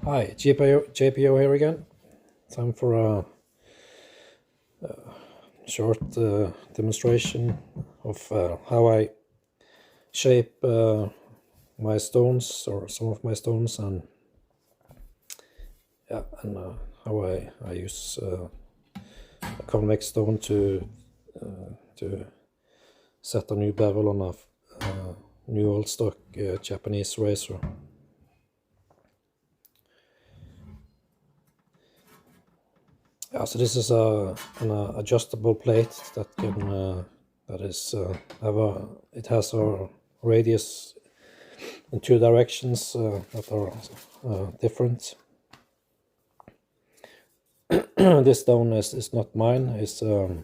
Hi, JPO here again. Time for a short demonstration of how I shape my stones, or some of my stones, and how I use a convex stone to set a new bevel on a new old stock Japanese razor. Yeah, so this is an adjustable plate that can it has a radius in two directions that are different. This stone is not mine. It's a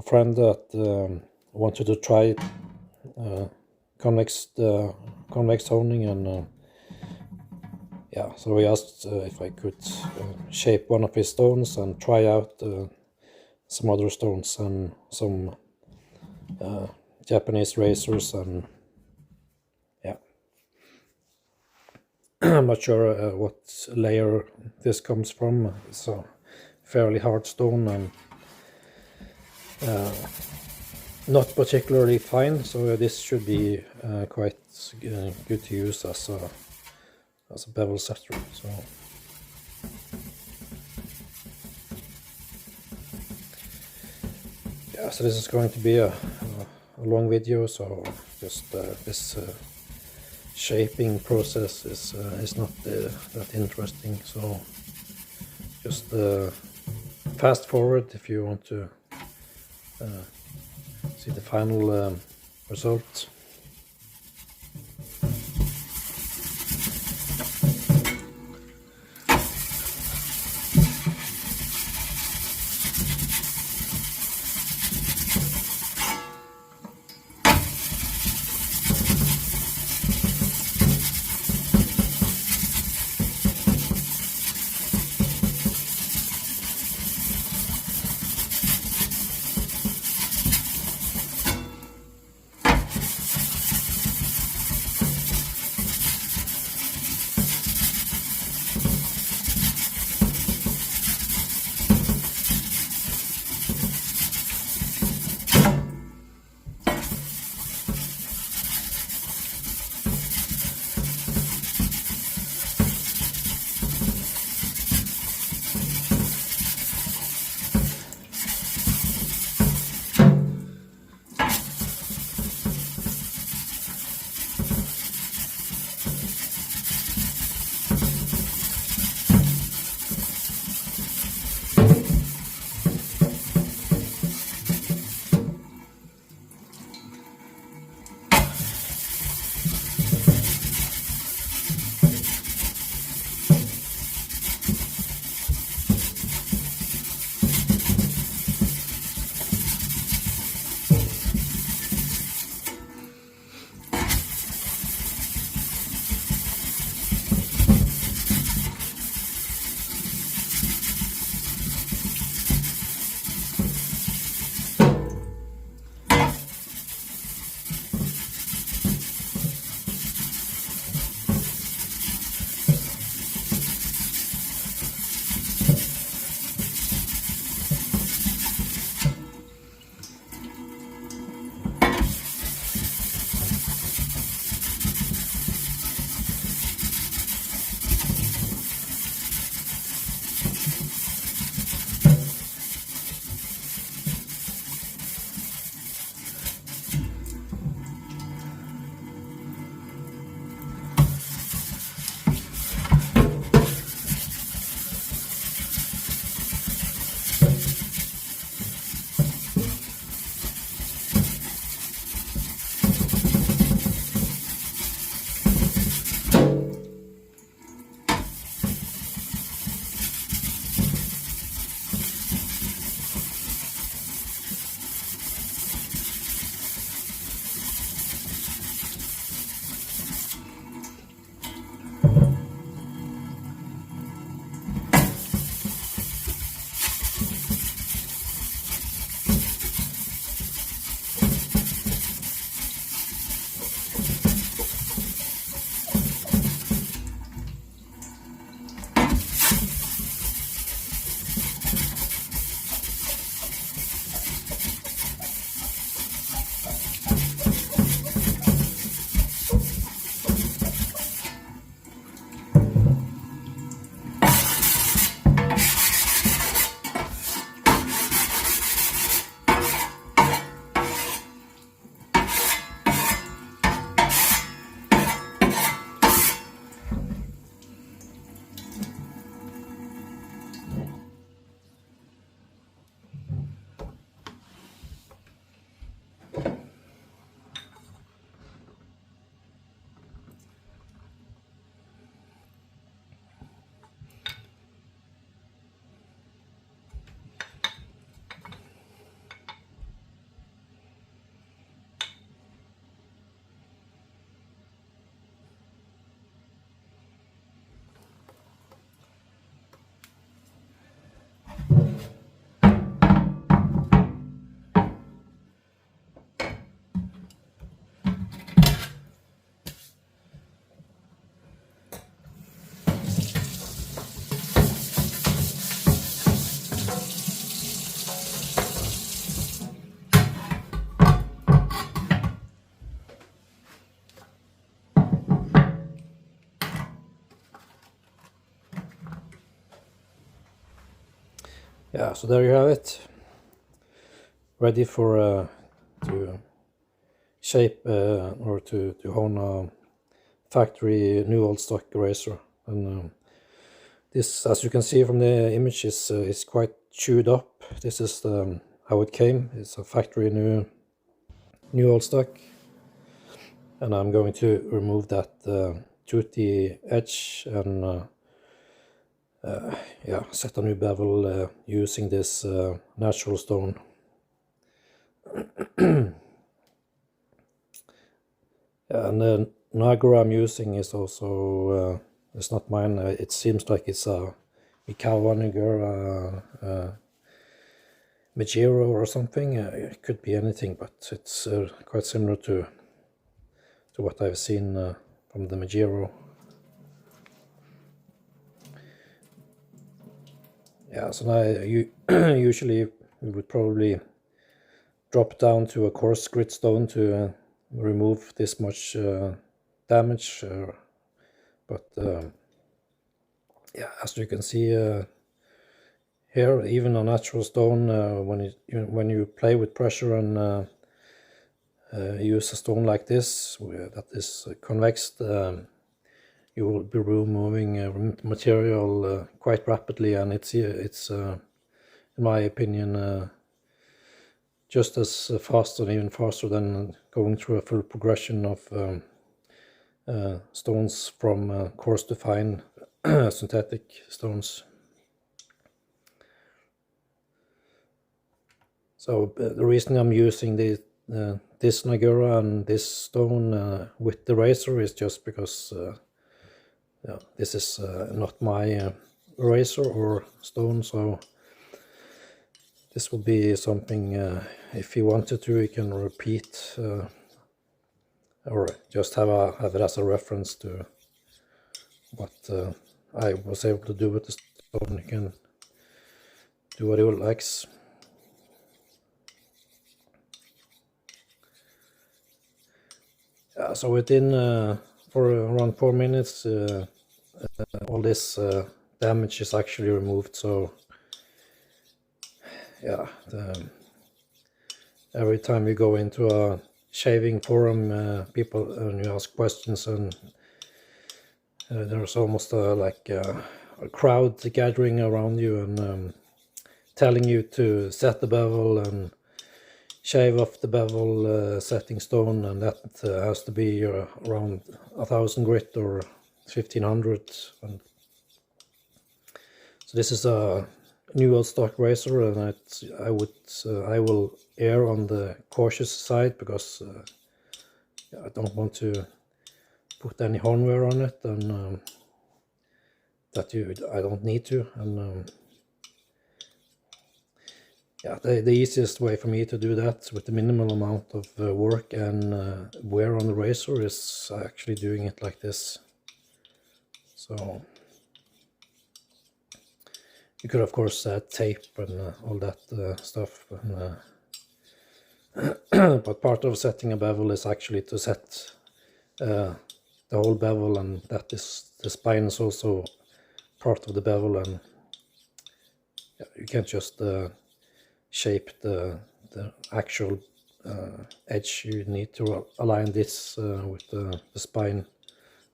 friend that wanted to try convex honing, and yeah, so he asked if I could shape one of his stones and try out some other stones and some Japanese razors, and yeah. I'm not sure what layer this comes from. It's a fairly hard stone and not particularly fine, so this should be quite good to use as a bevel setter. So yeah, so this is going to be a long video, so just this shaping process is not that interesting, so just fast forward if you want to see the final result. Yeah, so there you have it, ready for to shape or to hone a factory new old stock eraser. And this, as you can see from the image, is quite chewed up. This is how it came. It's a factory new old stock, and I'm going to remove that toothy edge and yeah, set a new bevel using this natural stone. And the Niagara I'm using is also it's not mine. It seems like it's a Mikawa Niagara Majiro or something. It could be anything, but it's quite similar to what I've seen from the Majiro. Yeah, so now you usually we would probably drop down to a coarse grit stone to remove this much damage, but yeah, as you can see here, even a natural stone, when you play with pressure and use a stone like this that is convexed, you will be removing material quite rapidly, and it's in my opinion just as fast and even faster than going through a full progression of stones from coarse to fine synthetic stones. So the reason I'm using this Nagura and this stone with the razor is just because yeah, this is not my razor or stone, so this will be something, if you wanted to, you can repeat or just have it as a reference to what I was able to do with the stone. You can do what you likes. So within for around 4 minutes, all this damage is actually removed. So yeah, every time you go into a shaving forum, people and you ask questions, and there's almost like a crowd gathering around you and telling you to set the bevel and shave off the bevel setting stone, and that has to be around 1,000 grit or 1,500. And so this is a new old stock razor, and I will err on the cautious side because I don't want to put any hornware on it, and I don't need to. And yeah, the easiest way for me to do that with the minimal amount of work and wear on the razor is actually doing it like this. So you could of course add tape and all that stuff, but part of setting a bevel is actually to set the whole bevel, and that is the spine is also part of the bevel, and yeah, you can't just shape the actual edge. You need to align this with the spine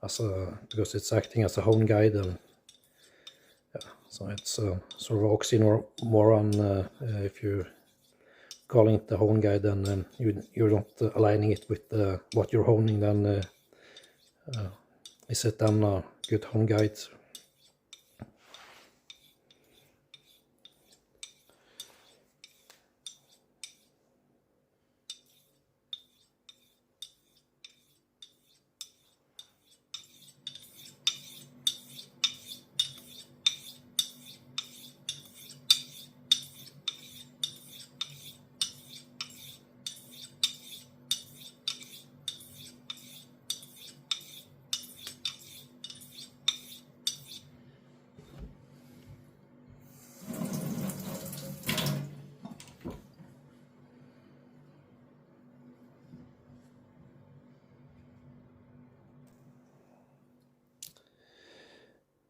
because it's acting as a hone guide, and yeah, so it's sort of oxymoron if you're calling it the hone guide and then you're not aligning it with what you're honing. Then is it then a good hone guide?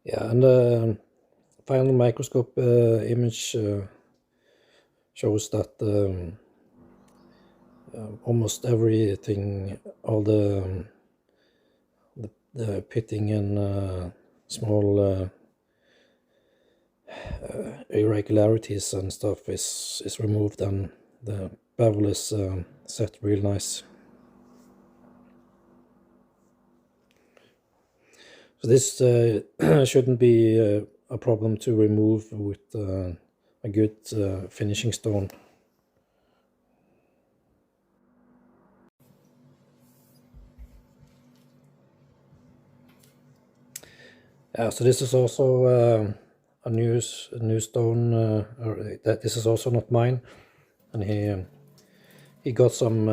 Yeah, and the final microscope image shows that almost everything, all the pitting and small irregularities and stuff is removed, and the bevel is set real nice. So this shouldn't be a problem to remove with a good finishing stone. So this is also a new stone, this is also not mine, and he got some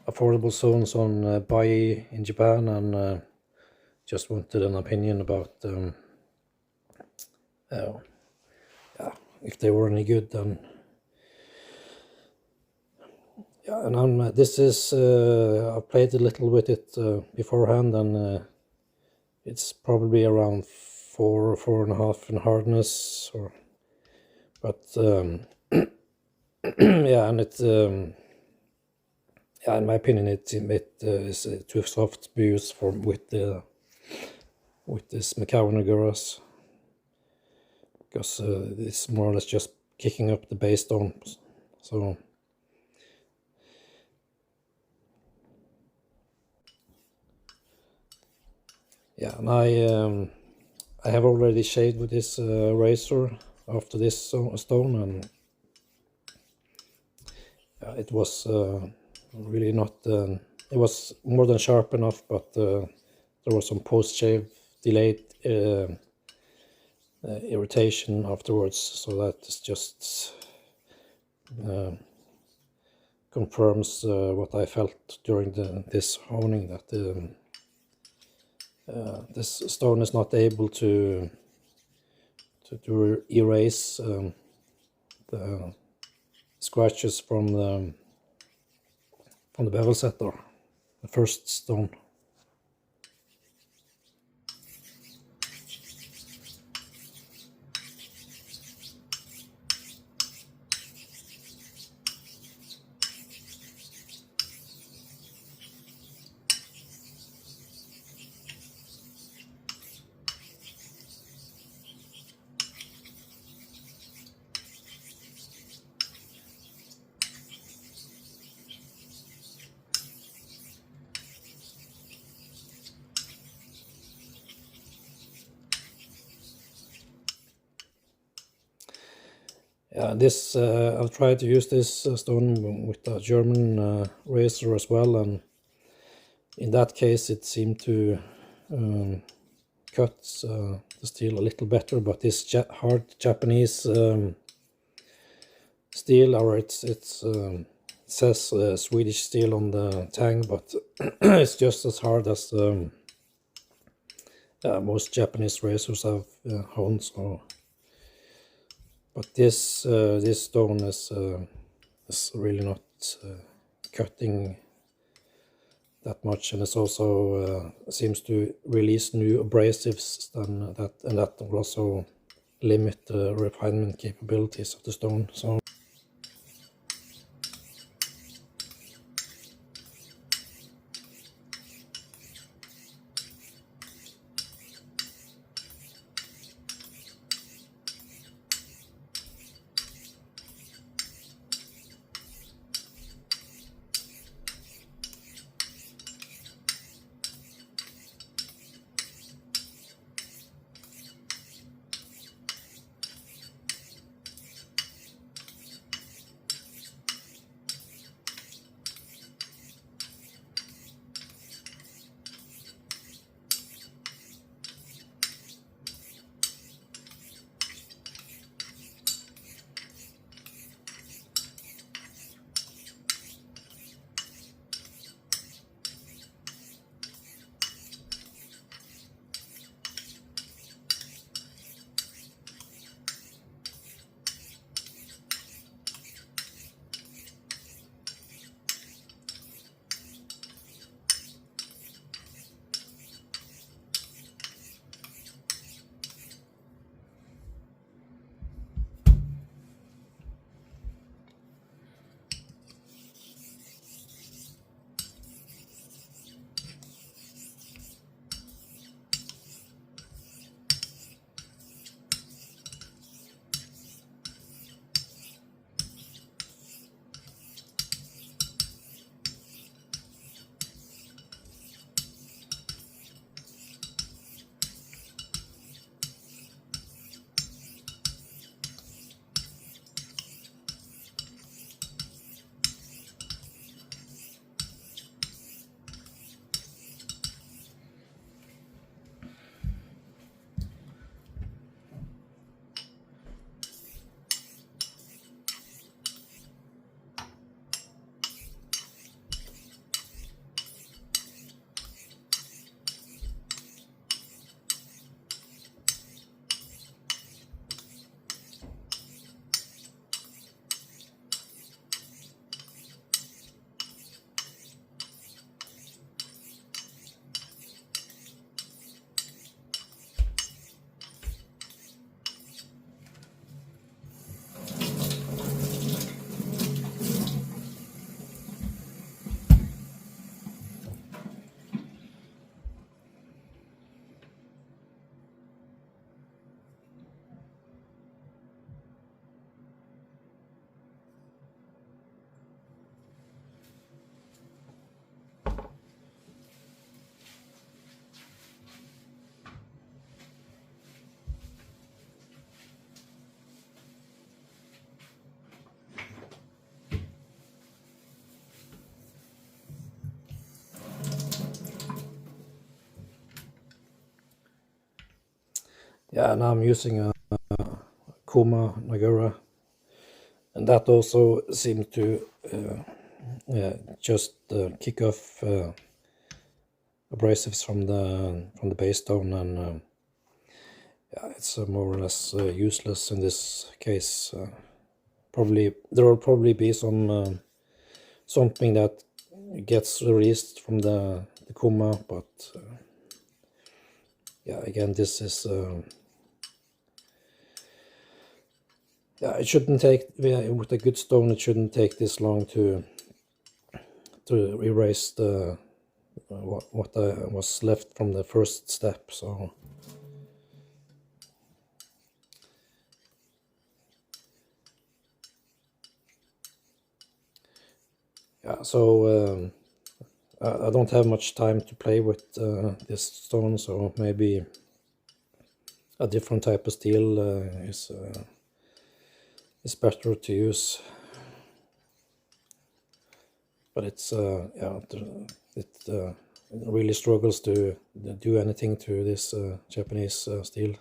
affordable stones on Bai in Japan, and just wanted an opinion about if they were any good. Then yeah, and this is I've played a little with it beforehand, and it's probably around 4 or 4.5 in hardness, but yeah, and it yeah, in my opinion, it is too soft to be used with this McCowan Aguras, because it's more or less just kicking up the base stone. So yeah, and I have already shaved with this razor after this stone, and it was really not. It was more than sharp enough, but there was some post-shave delayed irritation afterwards. So that is just confirms what I felt during this honing, that this stone is not able to erase the scratches from the bevel setter, the first stone. Yeah, this I've tried to use this stone with a German razor as well, and in that case it seemed to cut the steel a little better. But this hard Japanese steel, or it says Swedish steel on the tang, but it's just as hard as most Japanese razors have honed. So, but this stone is really not cutting that much, and it also seems to release new abrasives, and that will also limit the refinement capabilities of the stone. So Yeah, now I'm using a Kuma Nagura, and that also seemed to just kick off abrasives from the base stone, and yeah, it's more or less useless in this case. Probably there will probably be some something that gets released from the Kuma, but yeah, again, this is yeah, it shouldn't take, yeah, with a good stone, it shouldn't take this long to erase the what was left from the first step. So yeah, so I don't have much time to play with this stone, so maybe a different type of steel is better to use. But it's yeah, it really struggles to do anything to this Japanese steel.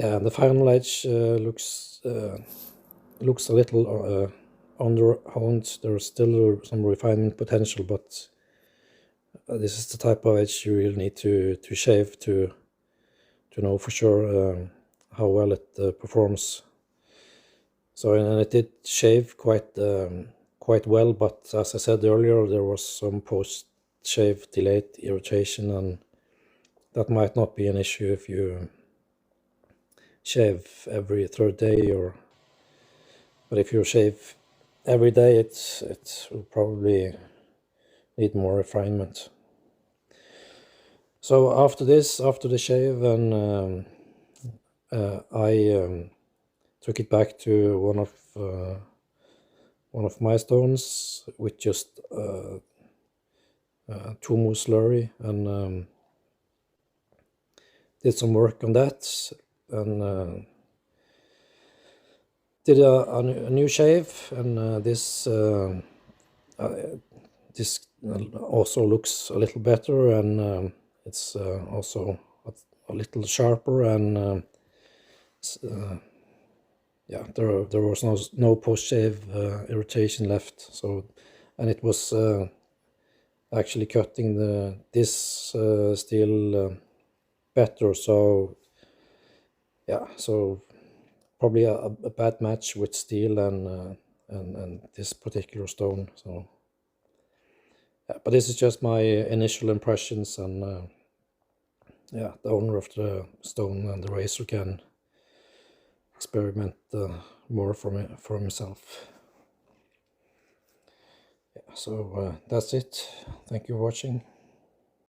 Yeah, the final edge looks a little underhoned. There's still some refinement potential, but this is the type of edge you really need to shave to know for sure how well it performs. So, and it did shave quite well, but as I said earlier, there was some post-shave delayed irritation, and that might not be an issue if you shave every third day, but if you shave every day, it will probably need more refinement. So after the shave, and I took it back to one of my stones with just Tumu slurry, and did some work on that, and did a new shave, and this also looks a little better, and it's also a little sharper, and yeah, there was no post-shave irritation left. So, and it was actually cutting this steel better. So yeah, so probably a bad match with steel and this particular stone. So yeah, but this is just my initial impressions, and yeah, the owner of the stone and the razor can experiment more for himself. Yeah, so that's it. Thank you for watching.